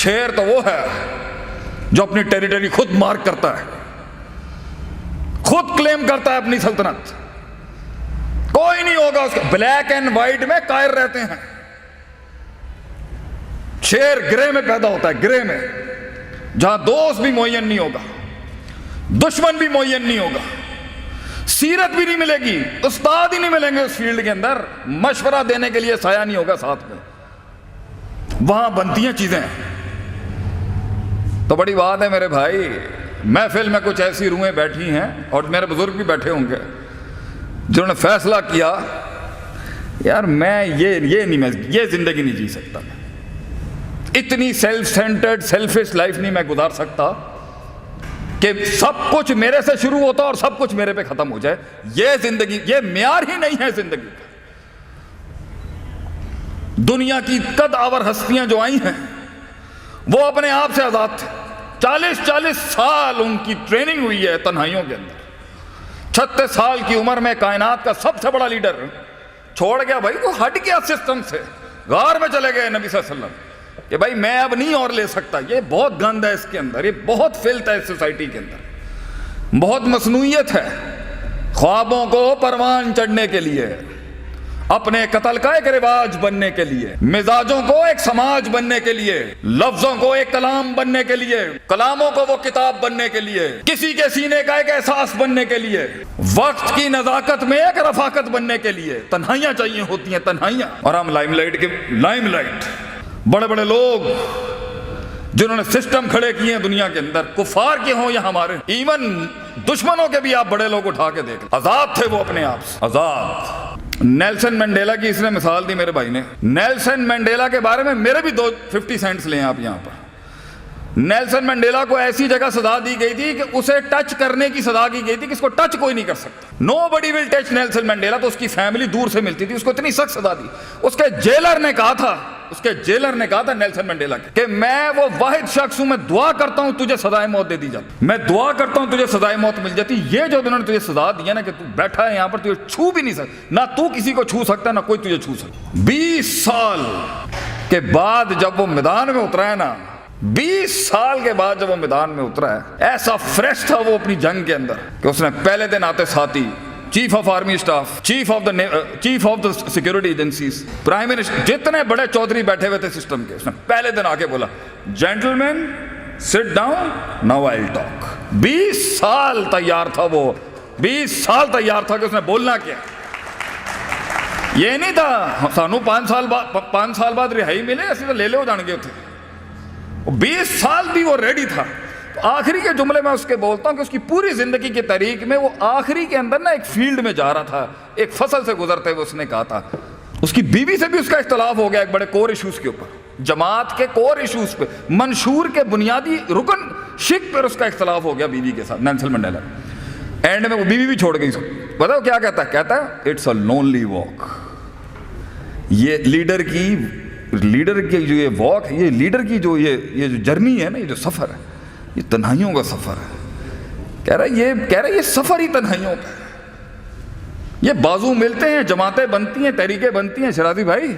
شیر تو وہ ہے جو اپنی ٹیریٹری خود مارک کرتا ہے، خود کلیم کرتا ہے اپنی سلطنت، کوئی نہیں ہوگا اس کا، بلیک اینڈ وائٹ میں قائر رہتے ہیں۔ شیر گرے میں پیدا ہوتا ہے، گرے میں، جہاں دوست بھی معین نہیں ہوگا، دشمن بھی معین نہیں ہوگا، سیرت بھی نہیں ملے گی، استاد ہی نہیں ملیں گے اس فیلڈ کے اندر، مشورہ دینے کے لیے سایہ نہیں ہوگا ساتھ میں، وہاں بنتی ہیں چیزیں۔ تو بڑی بات ہے میرے بھائی، محفل میں کچھ ایسی روحیں بیٹھی ہیں اور میرے بزرگ بھی بیٹھے ہوں گے جنہوں نے فیصلہ کیا یار میں یہ زندگی نہیں جی سکتا، اتنی سیلف سینٹرڈ سیلفش لائف نہیں میں گزار سکتا کہ سب کچھ میرے سے شروع ہوتا اور سب کچھ میرے پہ ختم ہو جائے۔ یہ زندگی، یہ معیار ہی نہیں ہے زندگی کا۔ دنیا کی قد آور ہستیاں جو آئی ہیں وہ اپنے آپ سے آزاد تھے، 40 سال ان کی ٹریننگ ہوئی ہے تنہائیوں کے اندر۔ 36 سال کی عمر میں کائنات کا سب سے بڑا لیڈر چھوڑ گیا بھائی، وہ ہٹ گیا سسٹم سے، غار میں چلے گئے نبی صلی اللہ علیہ وسلم کہ بھائی میں اب نہیں اور لے سکتا، یہ بہت گند ہے اس کے اندر، یہ بہت فلت ہے اس سوسائٹی کے اندر، بہت مصنوعیت ہے، خوابوں کو پروان چڑھنے کے لیے، اپنے قتل کا ایک رواج بننے کے لیے، مزاجوں کو ایک سماج بننے کے لیے، لفظوں کو ایک کلام بننے کے لیے، کلاموں کو وہ کتاب بننے کے لیے، کسی کے سینے کا ایک احساس بننے کے لیے، وقت کی نزاکت میں ایک رفاقت بننے کے لیے تنہائیاں چاہیے ہوتی ہیں، تنہائیاں۔ اور ہم لائم لائٹ بڑے بڑے لوگ جنہوں نے سسٹم کھڑے کیے ہیں دنیا کے اندر، کفار کے ہوں یا ہمارے، ایون دشمنوں کے بھی آپ بڑے لوگ اٹھا کے دیکھ، آزاد تھے وہ اپنے آپ سے، آزاد۔ نیلسن منڈیلا کی اس نے مثال دی میرے بھائی نے۔ نیلسن منڈیلا کے بارے میں میرے بھی 50 سینٹس لیں آپ یہاں پر۔ نیلسن منڈیلا کو ایسی جگہ سزا دی گئی تھی کہ اسے ٹچ کرنے کی سزا کی گئی تھی کہ اس کو ٹچ کوئی نہیں کر سکتا، نو بڈی ول ٹچ نیلسن منڈیلا۔ تو اس کی فیملی دور سے ملتی تھی، اس کو اتنی سخت سزا دی۔ اس کے جیلر نے کہا تھا نیلسن منڈیلا کہ میں وہ واحد شخص ہوں، میں دعا کرتا ہوں تجھے سزائے موت دے دی جاتی، میں دعا کرتا ہوں تجھے سزائے موت مل جاتی۔ یہ جو انہوں نے تجھے سزا دی ہے نا کہ تو بیٹھا ہے یہاں پر، تجھے چھو بھی نہیں سکتا، نہ تو کسی کو چھو سکتا نہ کوئی تجھے چھو سکتا۔ 20 سال کے بعد جب وہ میدان میں اترا ہے نا، 20 سال کے بعد جب وہ میدان میں اترا ہے، ایسا فریش تھا وہ اپنی جنگ کے اندر کہ اس نے پہلے دن آتے ساتھی chief of army staff, chief of the security agencies, prime minister, جتنے بڑے چودھری بیٹھے ہوئے تھے سسٹم کے، اس نے پہلے دن آ کے بولا gentleman sit down now I will talk. 20 سال تیار تھا وہ، 20 سال تیار تھا کہ اس نے بولنا کیا۔ یہ نہیں تھا سانو 5 سال بعد رہائی ملے، اسی تو لے لے ہو جان گے تھے۔ 20 سال بھی وہ ریڈی تھا۔ آخری کے جملے میں اس کے بولتا ہوں کہ اس کی پوری زندگی کی تاریخ میں وہ آخری کے اندر نا ایک فیلڈ میں جا رہا تھا، ایک فصل سے گزرتے ہوئے اس نے کہا تھا، اس کی بیوی سے بھی اس کا اختلاف ہو گیا ایک بڑے کور ایشوز کے اوپر، جماعت کے کور ایشوز پہ، منشور کے بنیادی رکن شک پر اس کا اختلاف ہو گیا بیوی کے ساتھ، نیلسن منڈیلا۔ اینڈ میں وہ بیوی بھی چھوڑ گئی اس کو۔ بتاؤ کیا کہتا ہے اٹس اے لونلی واک۔ یہ لیڈر کی جو یہ واک، یہ لیڈر کی جو یہ جو جرنی ہے نا، یہ جو سفر ہے، یہ تنہائیوں کا سفر ہے۔ کہہ رہا ہے یہ سفر ہی تنہائیوں کا ہے۔ یہ بازو ملتے ہیں، جماعتیں بنتی ہیں، تحریکیں بنتی ہیں شرازی بھائی،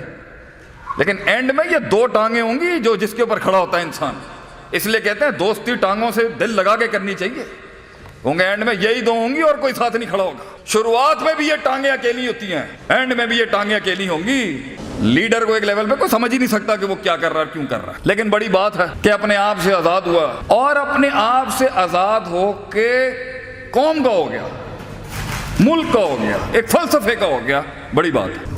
لیکن اینڈ میں یہ 2 ٹانگیں ہوں گی جو جس کے اوپر کھڑا ہوتا ہے انسان۔ اس لیے کہتے ہیں دوستی ٹانگوں سے دل لگا کے کرنی چاہیے، کیونکہ اینڈ میں یہی 2 ہوں گی اور کوئی ساتھ نہیں کھڑا ہوگا۔ شروعات میں بھی یہ ٹانگیں اکیلی ہوتی ہیں، اینڈ میں بھی یہ ٹانگیں اکیلی ہوں گی۔ لیڈر کو ایک لیول پہ کوئی سمجھ ہی نہیں سکتا کہ وہ کیا کر رہا ہے، کیوں کر رہا ہے، لیکن بڑی بات ہے کہ اپنے آپ سے آزاد ہوا، اور اپنے آپ سے آزاد ہو کے قوم کا ہو گیا، ملک کا ہو گیا، ایک فلسفے کا ہو گیا، بڑی بات ہے۔